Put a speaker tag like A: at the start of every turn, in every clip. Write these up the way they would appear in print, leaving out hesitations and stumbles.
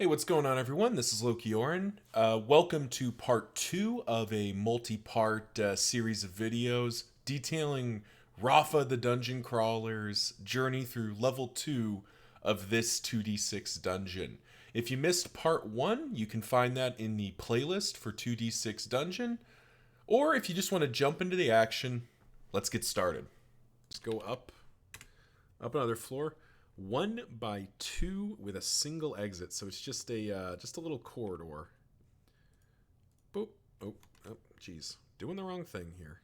A: Hey, what's going on, everyone? This is Loki Oren. Welcome to part two of a multi-part series of videos detailing Rahfa the Dungeon Crawler's journey through level 2 of this 2d6 dungeon. If you missed part 1, you can find that in the playlist for 2d6 dungeon, or if you just want to jump into the action, let's get started. Just go up another floor. 1 by 2 with a single exit, so it's just a little corridor. Boop. Oh, jeez, doing the wrong thing here.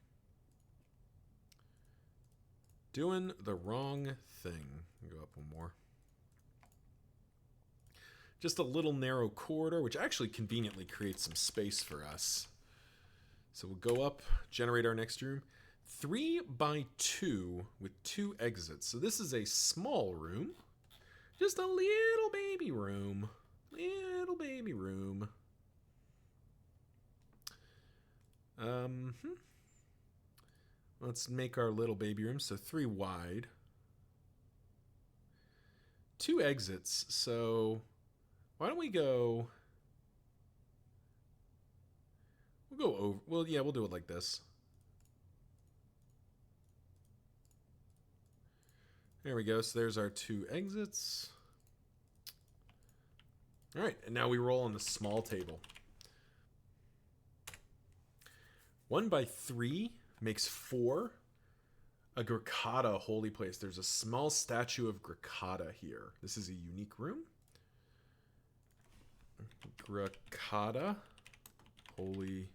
A: Doing the wrong thing. Go up one more. Just a little narrow corridor, which actually conveniently creates some space for us. So we'll go up, generate our next room. 3 by 2 with 2 exits. So this is a small room. Just a little baby room. Little baby room. Let's make our little baby room. So 3 wide. 2 exits. So why don't we go... We'll go over... Well, yeah, we'll do it like this. There we go. So there's our 2 exits. All right, and now we roll on the small table. 1 by 3 makes 4. A Grikata holy place. There's a small statue of Grikata here. This is a unique room. Grikata holy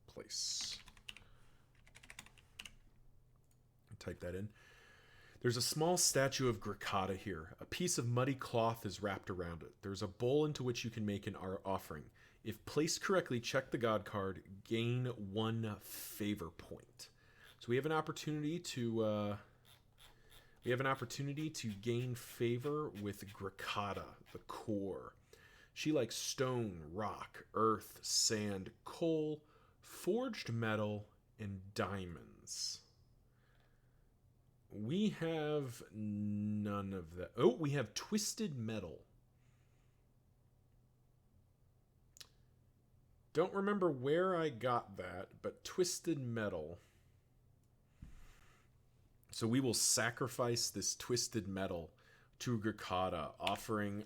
A: place. Type that in. There's a small statue of Grikata here. A piece of muddy cloth is wrapped around it. There's a bowl into which you can make an offering. If placed correctly, check the god card. Gain 1 favor point. So we have an opportunity to gain favor with Grikata, the core. She likes stone, rock, earth, sand, coal, forged metal, and diamonds. We have none of that. Oh, we have twisted metal. Don't remember where I got that, but twisted metal. So we will sacrifice this twisted metal to Grikata, offering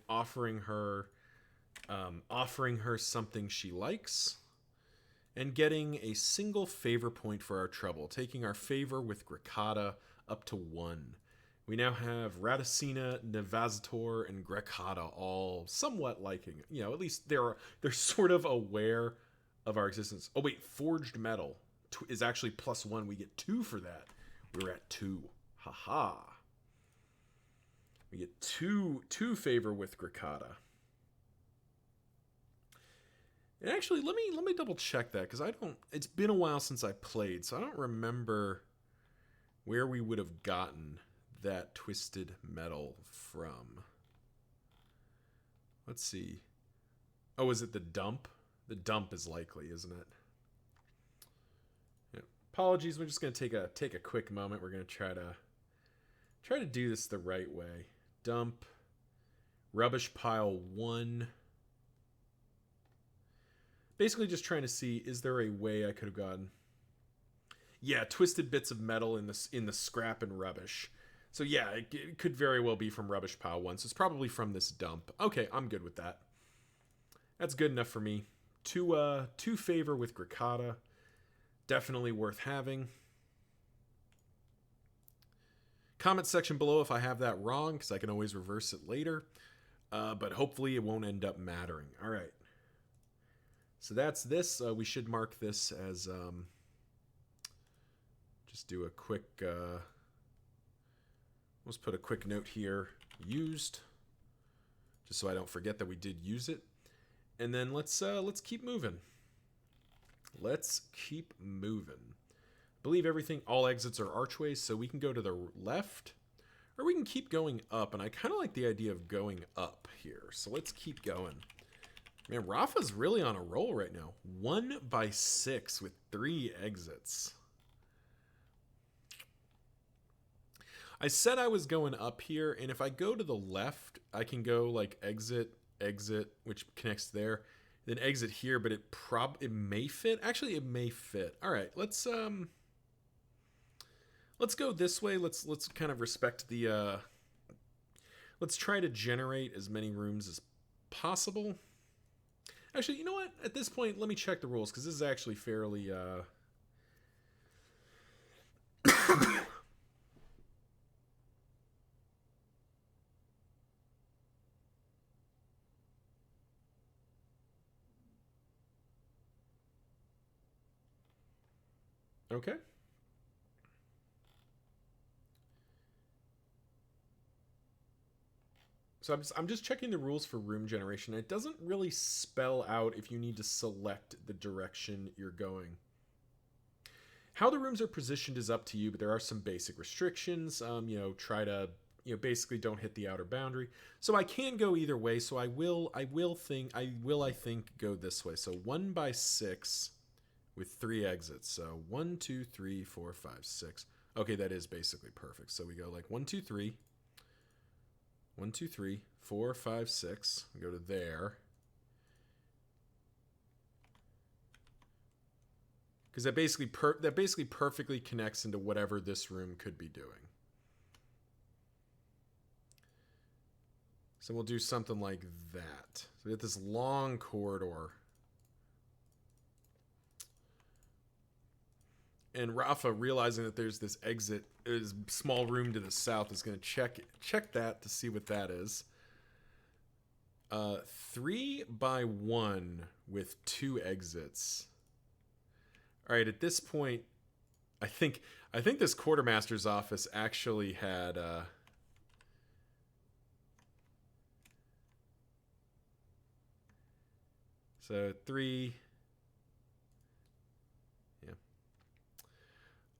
A: her something she likes, and getting a single favor point for our trouble, taking our favor with Grikata up to 1. We now have Radicina, Nevazator, and Grikata all somewhat liking. At least they're sort of aware of our existence. Oh wait, forged metal is actually +1. We get 2 for that. We're at 2. Haha. We get two favor with Grikata. And actually, let me double check that, because it's been a while since I played, so I don't remember where we would have gotten that twisted metal from. Let's see. Oh, is it the dump? The dump is likely, isn't it? Yeah. Apologies, we're just gonna take a quick moment. We're gonna try to do this the right way. Dump. Rubbish pile 1. Basically just trying to see, is there a way I could have gotten... Yeah, twisted bits of metal in the scrap and rubbish. So yeah, it could very well be from rubbish pile 1. So it's probably from this dump. Okay, I'm good with that. That's good enough for me. Two favor with Grikata. Definitely worth having. Comment section below if I have that wrong, because I can always reverse it later. But hopefully it won't end up mattering. All right. So that's this. We should mark this as... just do a quick... let's put a quick note here. Used. Just so I don't forget that we did use it. And then let's keep moving. Let's keep moving. I believe all exits are archways, so we can go to the left, or we can keep going up, and I kind of like the idea of going up here, so let's keep going. Man, Rahfa's really on a roll right now. 1 by 6 with 3 exits. I said I was going up here, and if I go to the left, I can go like exit, exit, which connects there, then exit here. But it may fit. Actually, it may fit. All right, let's go this way. Let's kind of respect the. Let's try to generate as many rooms as possible. Actually, you know what? At this point, let me check the rules because this is actually fairly. Okay. So I'm just checking the rules for room generation. It doesn't really spell out if you need to select the direction you're going. How the rooms are positioned is up to you, but there are some basic restrictions. Try to, basically don't hit the outer boundary. So I can go either way. So I think go this way. So 1 by 6 with 3 exits. So 1, 2, 3, 4, 5, 6. Okay, that is basically perfect. So we go like 1, 2, 3. 1, 2, 3, 4, 5, 6. We go to there. Because that basically perfectly connects into whatever this room could be doing. So we'll do something like that. So we get this long corridor. And Rahfa, realizing that there's this exit, this small room to the south, is going to check that to see what that is. 3 by 1 with 2 exits. All right, at this point, I think this quartermaster's office actually had. So 3.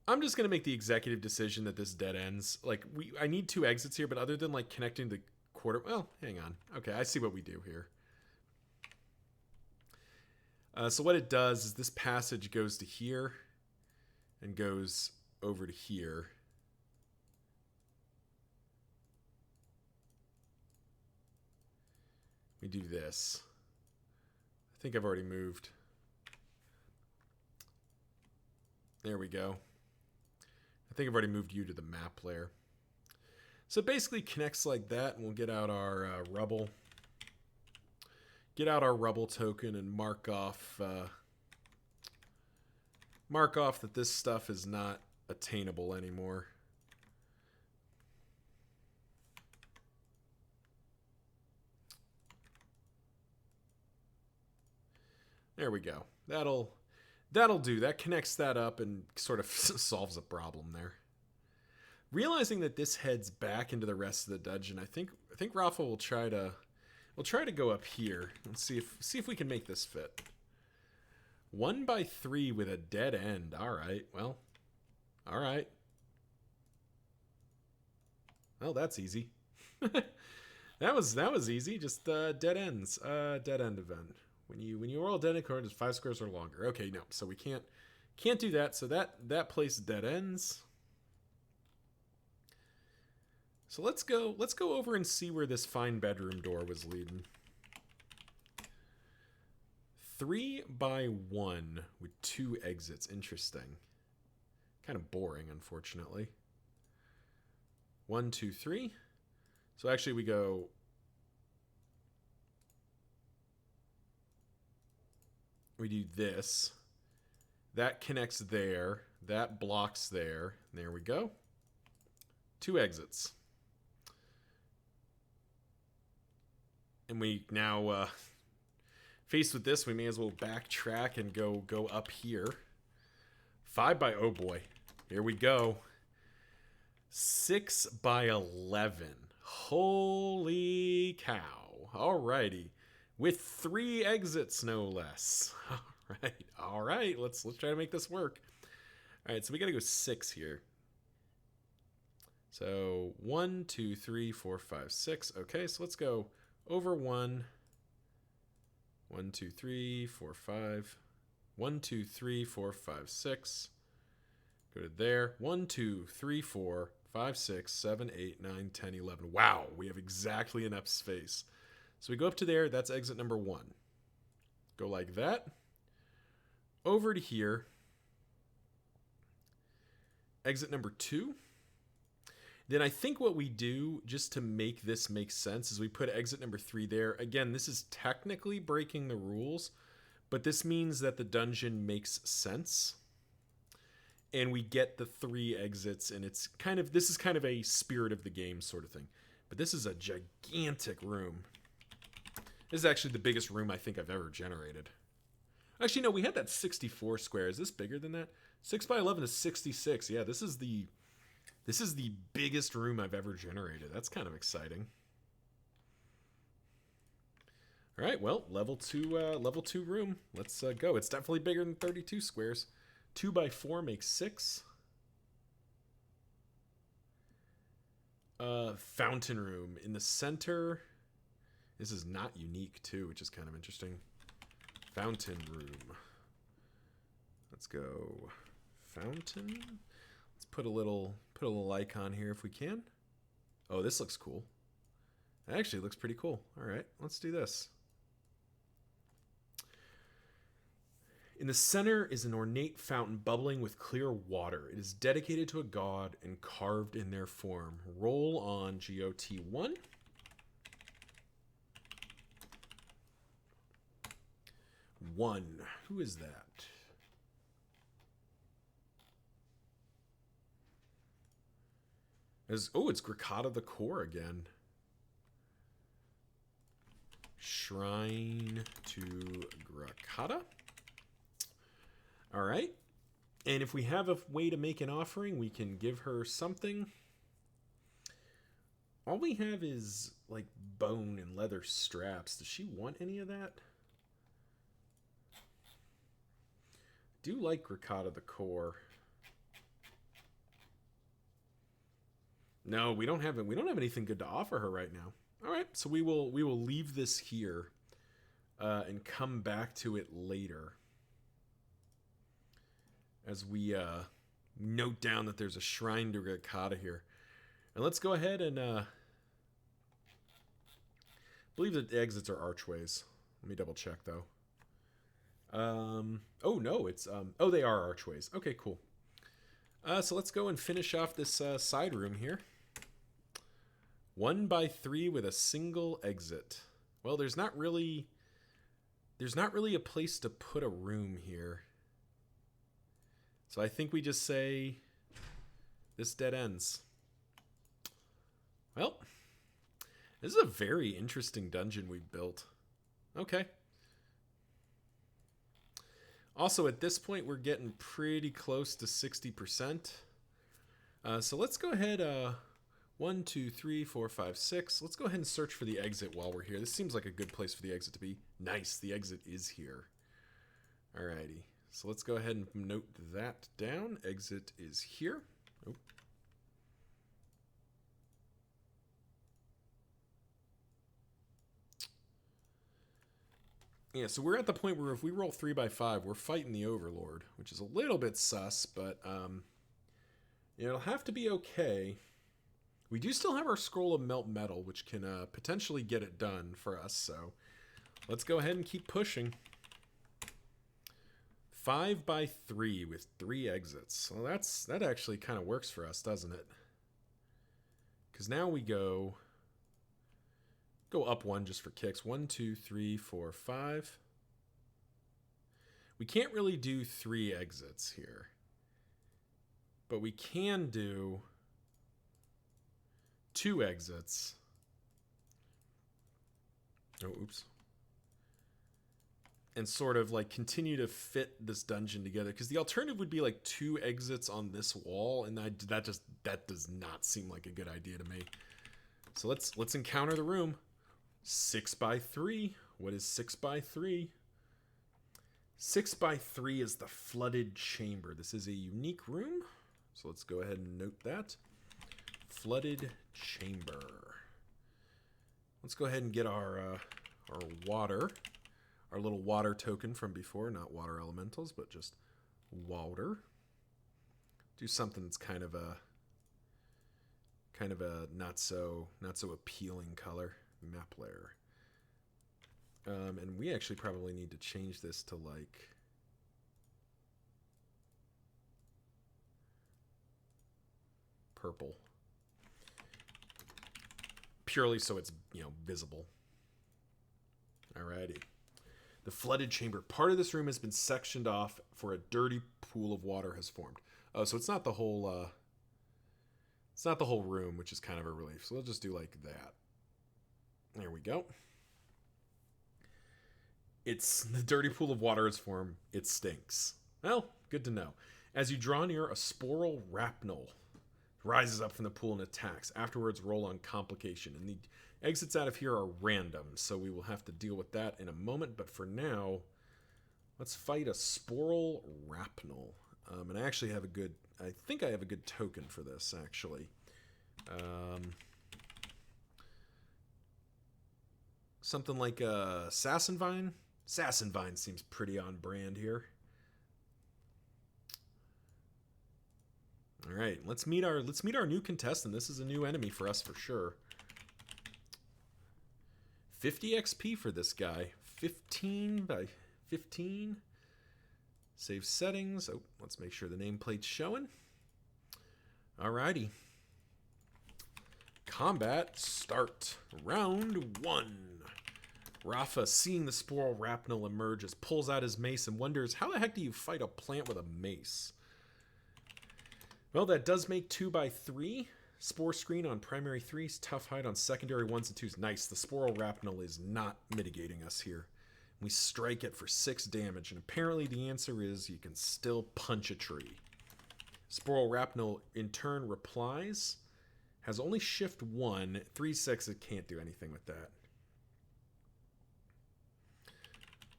A: I'm just gonna make the executive decision that this dead ends. Like I need 2 exits here, but other than like connecting the quarter, well, hang on. Okay, I see what we do here. So what it does is this passage goes to here, and goes over to here. We do this. I think I've already moved. There we go. I think I've already moved you to the map layer. So it basically connects like that, and we'll get out our rubble. Get out our rubble token and mark off that this stuff is not attainable anymore. There we go. That'll do. That connects that up and sort of solves a problem there. Realizing that this heads back into the rest of the dungeon, I think Rahfa will try to go up here and see if we can make this fit. 1 by 3 with a dead end. All right. Well, all right. Well, that's easy. that was easy. Just dead ends. Dead end event. When you roll a dead end card, it's 5 squares or longer. Okay, no. So we can't do that. So that place dead ends. So let's go over and see where this fine bedroom door was leading. 3 by 1 with 2 exits. Interesting. Kind of boring, unfortunately. 1, 2, 3. So actually we go. We do this. That connects there. That blocks there. There we go. 2 exits. And we now, faced with this, we may as well backtrack and go up here. 5 by, oh boy. Here we go. 6 by 11. Holy cow. Alrighty. With 3 exits, no less. All right. Let's try to make this work. All right, so we got to go 6 here. So 1, 2, 3, 4, 5, 6. Okay, so let's go over 1. 1, 2, 3, 4, 5. 1, 2, 3, 4, 5, 6. Go to there. 1, 2, 3, 4, 5, 6, 7, 8, 9, 10, 11. Wow, we have exactly enough space. So we go up to there. That's exit number 1. Go like that. Over to here. Exit number 2. Then I think what we do, just to make this make sense, is we put exit number 3 there. Again, this is technically breaking the rules, but this means that the dungeon makes sense. And we get the 3 exits, and it's kind of, this is kind of a spirit of the game sort of thing. But this is a gigantic room. This is actually the biggest room I think I've ever generated. Actually, no, we had that 64 square. Is this bigger than that? 6 by 11 is 66. Yeah, this is the biggest room I've ever generated. That's kind of exciting. All right, well, level 2 room. Let's go. It's definitely bigger than 32 squares. 2 by 4 makes 6. Fountain room in the center. This is not unique too, which is kind of interesting. Fountain room. Let's go. Fountain. Let's put a little icon here if we can. Oh, this looks cool. It actually looks pretty cool. All right, let's do this. In the center is an ornate fountain bubbling with clear water. It is dedicated to a god and carved in their form. Roll on GOT1. One. Who is that? It's Gracata the Core again. Shrine to Gracata. All right. And if we have a way to make an offering, we can give her something. All we have is like bone and leather straps. Does she want any of that? I do like Gracata the Core. No, we don't have anything good to offer her right now. All right, so we will leave this here and come back to it later as we note down that there's a shrine to Gracata here. And let's go ahead and I believe that the exits are archways. Let me double check though. Oh no, it's oh, they are archways. Okay, cool. So let's go and finish off this side room here. 1 by 3 with a single exit. Well, there's not really a place to put a room here. So I think we just say this dead ends. Well, this is a very interesting dungeon we've built. Okay. Also, at this point, we're getting pretty close to 60%. So let's go ahead. 1, 2, 3, 4, 5, 6. Let's go ahead and search for the exit while we're here. This seems like a good place for the exit to be. Nice, the exit is here. Alrighty. So let's go ahead and note that down. Exit is here. Oh. Yeah, so we're at the point where if we roll 3 by 5, we're fighting the Overlord, which is a little bit sus, but it'll have to be okay. We do still have our Scroll of Melt Metal, which can potentially get it done for us, so let's go ahead and keep pushing. 5 by 3 with 3 exits. Well, that actually kind of works for us, doesn't it? Because now we go up 1 just for kicks. 1, 2, 3, 4, 5. We can't really do 3 exits here, but we can do 2 exits. Oh, oops. And sort of like continue to fit this dungeon together, because the alternative would be like 2 exits on this wall, and that does not seem like a good idea to me. So let's encounter the room. 6 by 3. What is 6 by 3? 6 by 3 is the flooded chamber. This is a unique room, so let's go ahead and note that. Flooded chamber. Let's go ahead and get our water, our little water token from before. Not water elementals, but just water. Do something that's kind of Kind of a not so appealing color. Map layer. And we actually probably need to change this to like purple. Purely so it's, visible. Alrighty. The flooded chamber. Part of this room has been sectioned off for a dirty pool of water has formed. Oh, so it's not the whole room, which is kind of a relief. So we'll just do like that. There we go. It's the dirty pool of water has formed. It stinks. Well, good to know. As you draw near, a sporal rapnel rises up from the pool and attacks. Afterwards, roll on complication. And the exits out of here are random, so we will have to deal with that in a moment. But for now, let's fight a sporal rapnel. And I actually have I think I have a good token for this, actually. Something like a Sassenvine? Sassenvine seems pretty on brand here. All right, let's meet our new contestant. This is a new enemy for us for sure. 50 XP for this guy. 15 by 15. Save settings. Oh, let's make sure the nameplate's showing. Alrighty. Combat start. Round 1. Rahfa, seeing the sporal rapnel emerges, pulls out his mace and wonders, how the heck do you fight a plant with a mace? Well, that does make 2 by 3. Spore screen on primary 3s, tough hide on secondary 1s and 2s. Nice, the sporal rapnel is not mitigating us here. We strike it for 6 damage, and apparently the answer is you can still punch a tree. Sporal rapnel in turn replies, has only shift 1, 3/6, it can't do anything with that.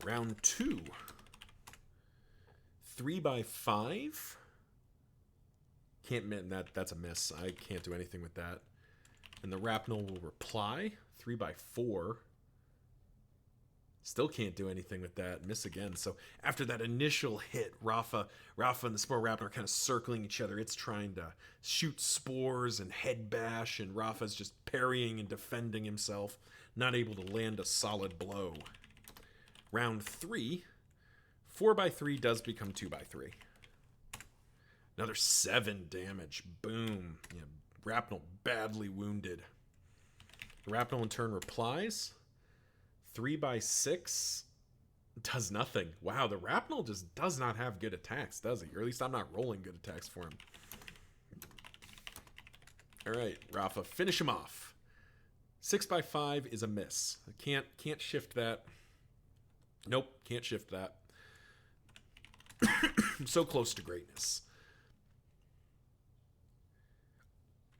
A: Round 2. 3 by 5. Can't admit that's a miss. I can't do anything with that. And the rapnel will reply. 3 by 4. Still can't do anything with that. Miss again. So after that initial hit, Rahfa and the Spore Raptor are kind of circling each other. It's trying to shoot spores and head bash, and Rahfa's just parrying and defending himself, not able to land a solid blow. Round 3, 4 by 3 does become 2 by 3. Another 7 damage. Boom. Yeah, Rapnel badly wounded. The Rapnel in turn replies. 3 by 6 does nothing. Wow, the Rapnel just does not have good attacks, does he? Or at least I'm not rolling good attacks for him. Alright, Rahfa, finish him off. 6 by 5 is a miss. I can't shift that. Nope, can't shift that. I'm so close to greatness.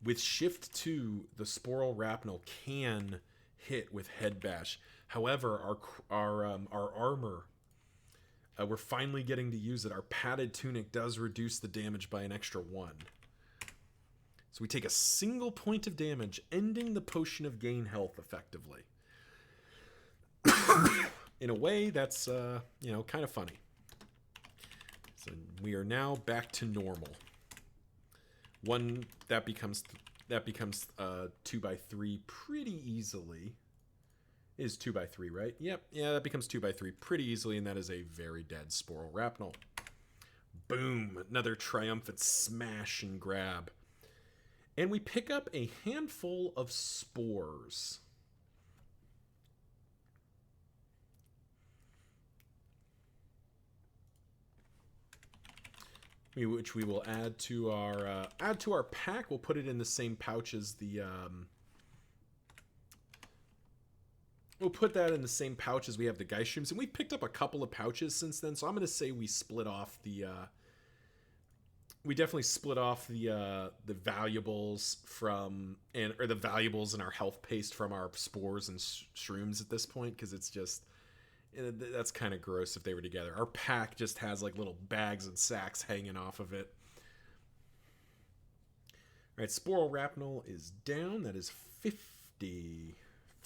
A: With shift 2, the Sporal Rapnel can hit with head bash. However, our armor, we're finally getting to use it. Our padded tunic does reduce the damage by an extra 1. So we take a single point of damage, ending the potion of gain health effectively. In a way, that's kind of funny. So we are now back to normal. One that becomes 2 by 3 pretty easily. Is 2 by 3, right? Yep, yeah, that becomes 2 by 3 pretty easily, and that is a very dead Sporal Rapnel. Boom! Another triumphant smash and grab. And we pick up a handful of spores. Which we will add to our pack. We'll put it in the same pouch as the. We'll put that in the same pouch as we have the Geist Shrooms, and we picked up a couple of pouches since then. So I'm going to say we split off the. We definitely split off the valuables or the valuables in our health paste from our spores and shrooms at this point, because it's just. That's kind of gross if they were together. Our pack just has like little bags and sacks hanging off of it. All right, Sporal Rapnel is down. That is 50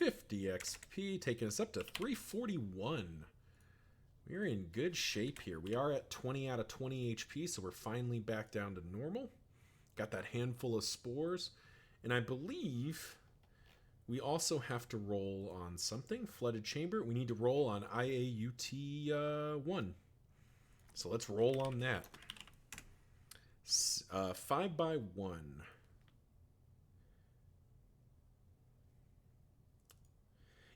A: XP, taking us up to 341. We're in good shape here. We are at 20 out of 20 HP, so we're finally back down to normal. Got that handful of spores. And I believe we also have to roll on something. Flooded chamber. We need to roll on IAUT 1. So let's roll on that. 5 by 1.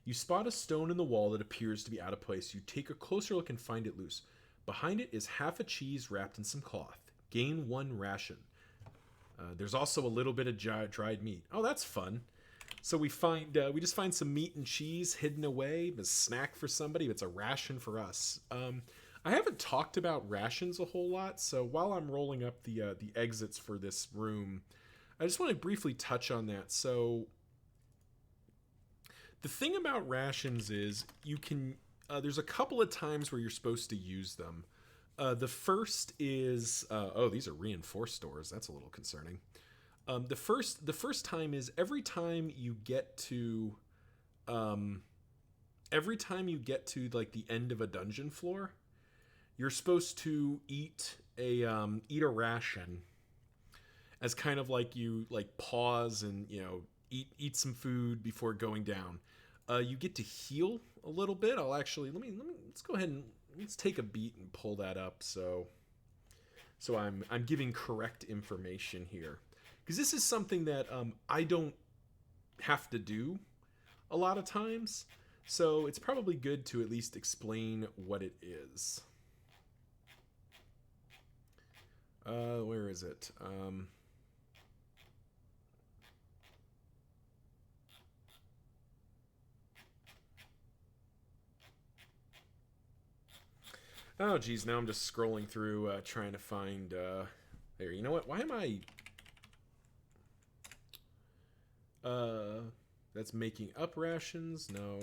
A: You spot a stone in the wall that appears to be out of place. You take a closer look and find it loose. Behind it is half a cheese wrapped in some cloth. Gain 1 ration. There's also a little bit of dried meat. Oh, that's fun. So we just find some meat and cheese hidden away, a snack for somebody. It's a ration for us. I haven't talked about rations a whole lot, so while I'm rolling up the exits for this room, I just want to briefly touch on that. So the thing about rations is you can there's a couple of times where you're supposed to use them. The first is these are reinforced doors. That's a little concerning. The first time is every time you get to like the end of a dungeon floor, you're supposed to eat a ration as kind of like you like pause and eat some food before going down. You get to heal a little bit. I'll actually let's go ahead and let's take a beat and pull that up so I'm giving correct information here, because this is something that I don't have to do a lot of times, so it's probably good to at least explain what it is. Where is it? Oh, geez, now I'm just scrolling through trying to find... there, you know what? Why am I... that's making up rations? No.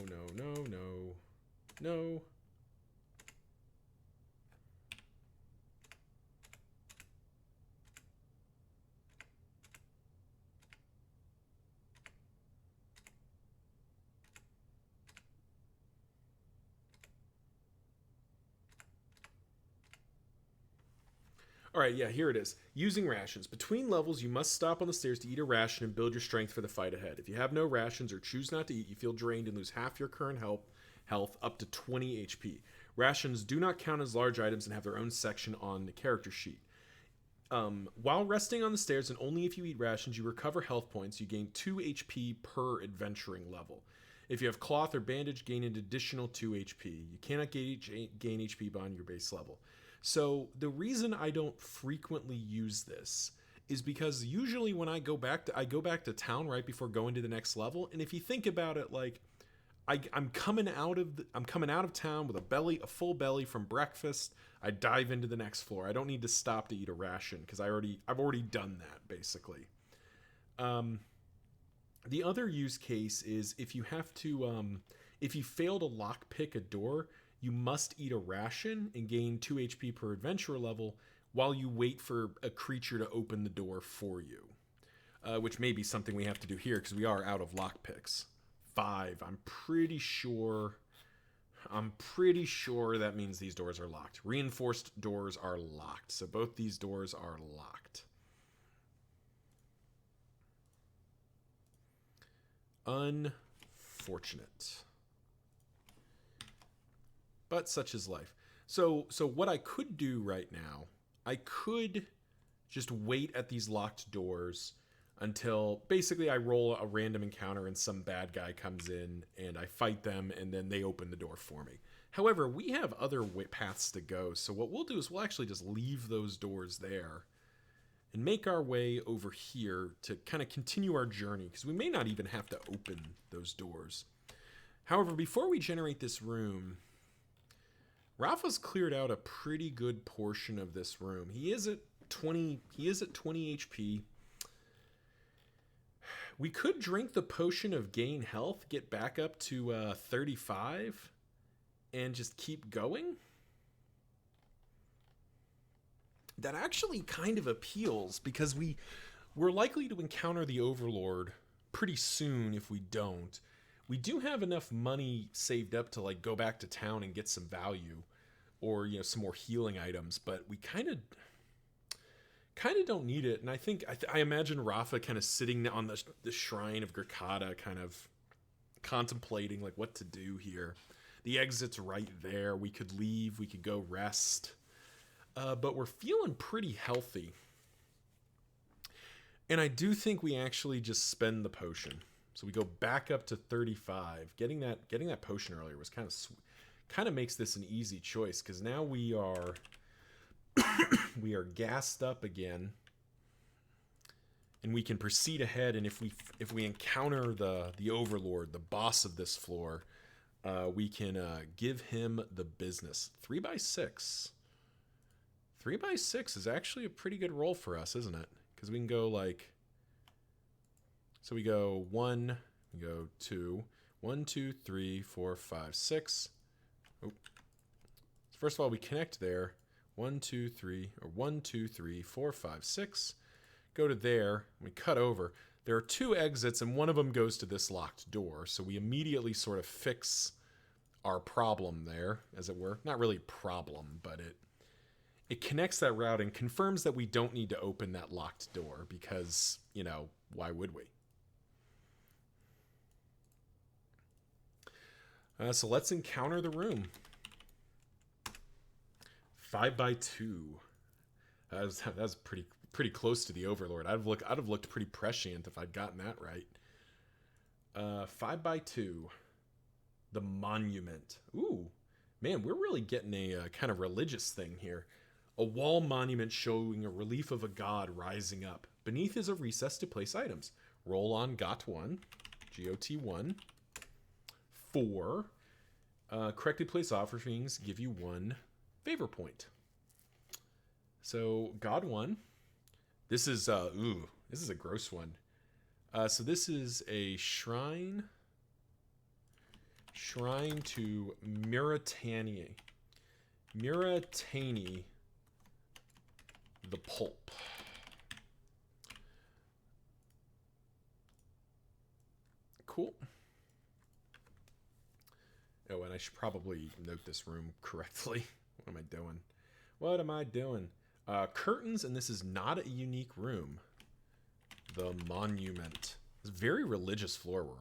A: Alright, yeah, here it is. Using rations. Between levels, you must stop on the stairs to eat a ration and build your strength for the fight ahead. If you have no rations or choose not to eat, you feel drained and lose half your current health up to 20 HP. Rations do not count as large items and have their own section on the character sheet. While resting on the stairs, and only if you eat rations, you recover health points. You gain 2 HP per adventuring level. If you have cloth or bandage, gain an additional 2 HP. You cannot gain HP beyond your base level. So the reason I don't frequently use this is because usually when I go back to town right before going to the next level, and if you think about it, like I'm coming out of town with a full belly from breakfast. I dive into the next floor. I don't need to stop to eat a ration because I've already done that basically. The other use case is if you fail to lockpick a door, you must eat a ration and gain 2 HP per adventurer level while you wait for a creature to open the door for you. Which may be something we have to do here because we are out of lockpicks. 5. I'm pretty sure that means these doors are locked. Reinforced doors are locked. So both these doors are locked. Unfortunate. But such is life. So what I could do right now, I could just wait at these locked doors until basically I roll a random encounter and some bad guy comes in and I fight them and then they open the door for me. However, we have other paths to go. So what we'll do is we'll actually just leave those doors there and make our way over here to kind of continue our journey, because we may not even have to open those doors. However, before we generate this room, Rahfa's cleared out a pretty good portion of this room. He is at 20 HP. We could drink the potion of gain health, get back up to 35, and just keep going. That actually kind of appeals, because we're likely to encounter the Overlord pretty soon if we don't. We do have enough money saved up to like go back to town and get some value or some more healing items, but we kind kind of don't need it. And I think I imagine Rahfa kind of sitting on the shrine of Gurkata, kind of contemplating like what to do here. The exit's right there. We could leave. We could go rest. But we're feeling pretty healthy. And I do think we actually just spend the potion. So we go back up to 35. Getting that potion earlier was kind of makes this an easy choice, because now we are we are gassed up again, and we can proceed ahead. And if we encounter the overlord, the boss of this floor, we can give him the business. 3x6. 3x6 is actually a pretty good roll for us, isn't it? Because we can go like, so we go 1, we go 2, 1, 2, 3, 4, 5, 6. Oh. So first of all, we connect there. 1, 2, 3, or 1, 2, 3, 4, 5, 6. Go to there. We cut over. There are 2 exits, and one of them goes to this locked door. So we immediately sort of fix our problem there, as it were. Not really problem, but it connects that route and confirms that we don't need to open that locked door, because, why would we? So let's encounter the room. 5x2. That was pretty close to the Overlord. I'd have looked pretty prescient if I'd gotten that right. 5x2. The Monument. Ooh, man, we're really getting a kind of religious thing here. A wall monument showing a relief of a god rising up. Beneath is a recess to place items. Roll on GOT1. GOT1. 4. Correctly placed offerings give you 1 favor point. So God 1. This is a gross one. So this is a shrine to Miratani the Pulp. Cool. Oh, and I should probably note this room correctly. What am I doing? Curtains, and this is not a unique room. The Monument. It's a very religious floor we're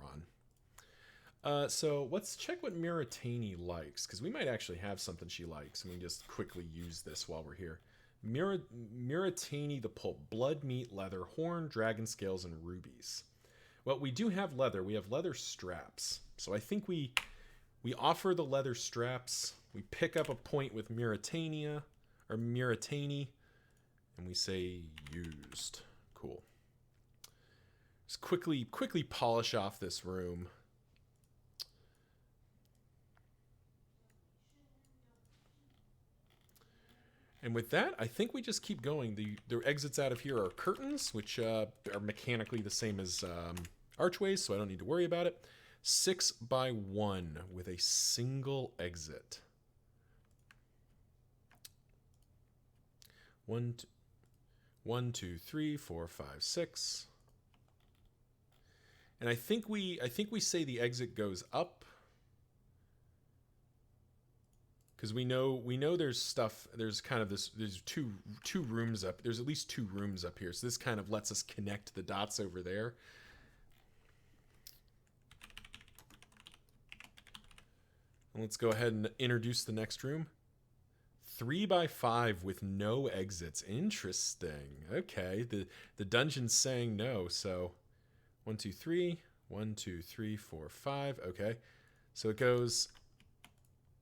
A: on. So let's check what Miratani likes, because we might actually have something she likes, and we can just quickly use this while we're here. Miratani the Pulp. Blood, meat, leather, horn, dragon scales, and rubies. Well, we do have leather. We have leather straps. So I think we offer the leather straps. We pick up a point with Miratani, and we say used. Cool. Just quickly polish off this room. And with that, I think we just keep going. The exits out of here are curtains, which are mechanically the same as archways, so I don't need to worry about it. 6x1 with a single exit. 1, 2, 3, 4, 5, 6. And I think we say the exit goes up, because we know there's stuff. There's kind of this. There's two rooms up. There's at least 2 rooms up here. So this kind of lets us connect the dots over there. And let's go ahead and introduce the next room. 3x5 with no exits. Interesting. Okay, the dungeon's saying no. So 1, 2, 3. 1, 2, 3, 4, 5. Okay, so it goes.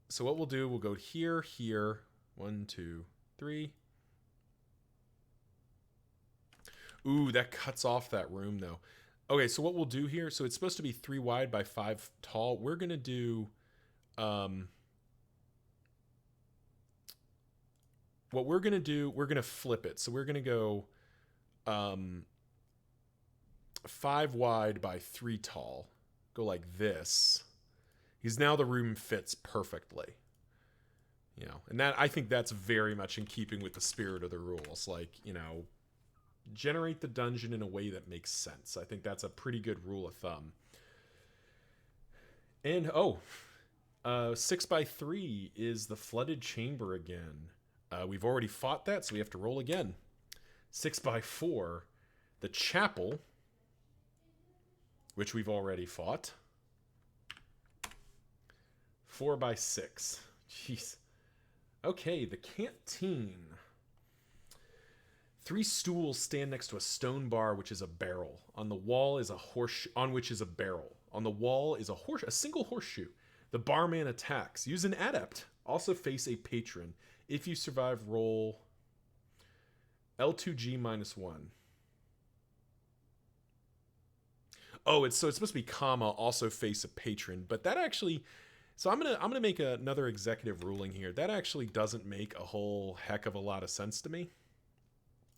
A: So what we'll do, we'll go here. 1, 2, 3. Ooh, that cuts off that room though. Okay, so what we'll do here, so it's supposed to be 3 wide by 5 tall. We're gonna do what we're gonna do, we're gonna flip it. So we're gonna go 5 wide by 3 tall. Go like this. Because now the room fits perfectly. And that, I think that's very much in keeping with the spirit of the rules. Like, generate the dungeon in a way that makes sense. I think that's a pretty good rule of thumb. And 6x3 is the flooded chamber again. We've already fought that, so we have to roll again. 6x4, the chapel, which we've already fought. 4x6. Jeez. Okay, the canteen. 3 stools stand next to a stone bar, which is a barrel. On the wall is a horse, on which is a barrel. On the wall is a single horseshoe. The barman attacks. Use an adept. Also face a patron. If you survive, roll L2G -1. Oh, it's supposed to be comma, also face a patron, but that actually, so I'm gonna make another executive ruling here. That actually doesn't make a whole heck of a lot of sense to me.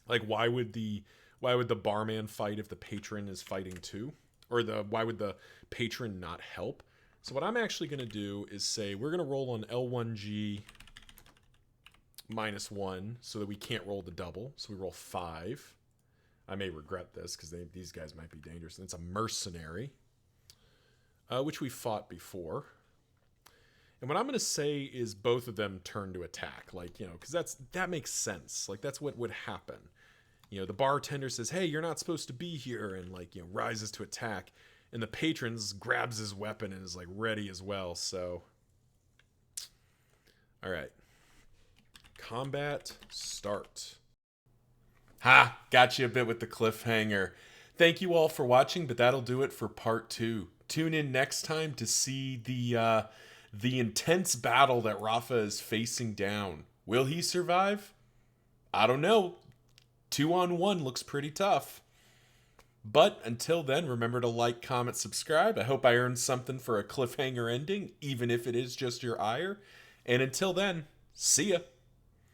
A: Like, why would the barman fight if the patron is fighting too? Or why would the patron not help? So what I'm actually gonna do is say we're gonna roll on L1G -1 so that we can't roll the double. So we roll 5. I may regret this because these guys might be dangerous. And it's a mercenary, which we fought before. And what I'm going to say is both of them turn to attack, like, you know, because that makes sense. Like, that's what would happen. You know, the bartender says, "Hey, you're not supposed to be here," and, like, you know, rises to attack. And the patrons grabs his weapon and is, like, ready as well. So, all right, combat start. Ha! Got you a bit with the cliffhanger. Thank you all for watching, but that'll do it for part 2. Tune in next time to see the intense battle that Rahfa is facing down. Will he survive? I don't know. 2-on-1 looks pretty tough. But until then, remember to like, comment, subscribe. I hope I earned something for a cliffhanger ending, even if it is just your ire. And until then, see ya.